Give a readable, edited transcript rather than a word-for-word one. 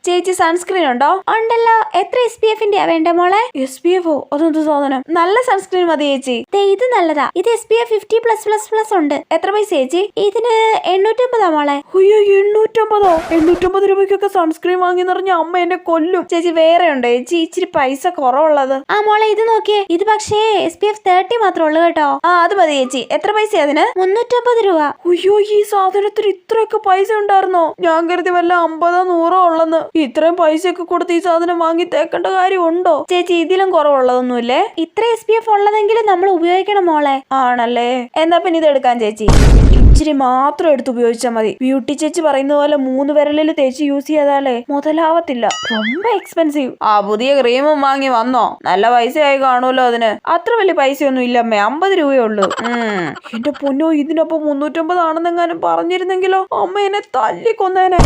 ചേച്ചി സൺസ്ക്രീൻ ഉണ്ടോ? ഉണ്ടല്ലോ. എത്ര SPF-ന്റെ വേണ്ട മോളെ? SPF-ഓ? അതെന്ത് സാധനം? നല്ല സൺസ്ക്രീൻ മതി ചേച്ചി. ഇത് നല്ലതാ. ഇത് SPF 50+++ ഉണ്ട്. എത്ര പൈസ ചേച്ചി? ഇതിന് 850 മോളെ. അയ്യോ 850? 850 രൂപയ്ക്കൊക്കെ സൺസ്ക്രീൻ വാങ്ങി പറഞ്ഞ അമ്മ എന്നെ കൊല്ലും. ചേച്ചി വേറെ ഉണ്ട് ചേച്ചി, ഇച്ചിരി പൈസ കുറവുള്ളത്. ആ മോളെ ഇത് നോക്കിയേ. ഇത് പക്ഷേ SPF 30 മാത്രമേ ഉള്ളൂ കേട്ടോ. അത് മതി ചേച്ചി. എത്ര പൈസ അതിന്? 350 രൂപ. അയ്യോ ഈ സാധനത്തിന് ഇത്രയൊക്കെ പൈസ ഉണ്ടായിരുന്നോ? ഞാൻ കരുതി വല്ല 50-100 ഉള്ളെന്ന്. ഇത്രയും പൈസയൊക്കെ കൊടുത്ത് ഈ സാധനം വാങ്ങി തേക്കേണ്ട കാര്യമുണ്ടോ? ചേച്ചി ഇതിലും കുറവുള്ളതൊന്നുമില്ലേ? ഇത്ര SPF ഉള്ളതെങ്കിലും നമ്മൾ ഉപയോഗിക്കണം മോളെ. ആണല്ലേ, എന്നാ പിന്നെ ഇത് എടുക്കാൻ ചേച്ചി. ഇച്ചിരി മാത്രം എടുത്ത് ഉപയോഗിച്ചാൽ മതി. ബ്യൂട്ടി ചേച്ചി പറയുന്ന പോലെ 3 വിരലിൽ തേച്ച് യൂസ് ചെയ്താലേ മുതലാവത്തില്ല. ரொம்ப എക്സ്പെൻസീവ്. പുതിയ ക്രീമും വാങ്ങി വന്നോ? നല്ല പൈസയായി കാണുമല്ലോ അതിന്. അത്ര വലിയ പൈസയൊന്നും ഇല്ലമ്മേ, 50 രൂപയേ ഉള്ളൂ. എന്റെ പൊന്നോ, ഇതിനൊപ്പം 350 ആണെന്നെങ്ങാനും പറഞ്ഞിരുന്നെങ്കിലോ അമ്മ എന്നെ തല്ലിക്കൊന്നേനെ.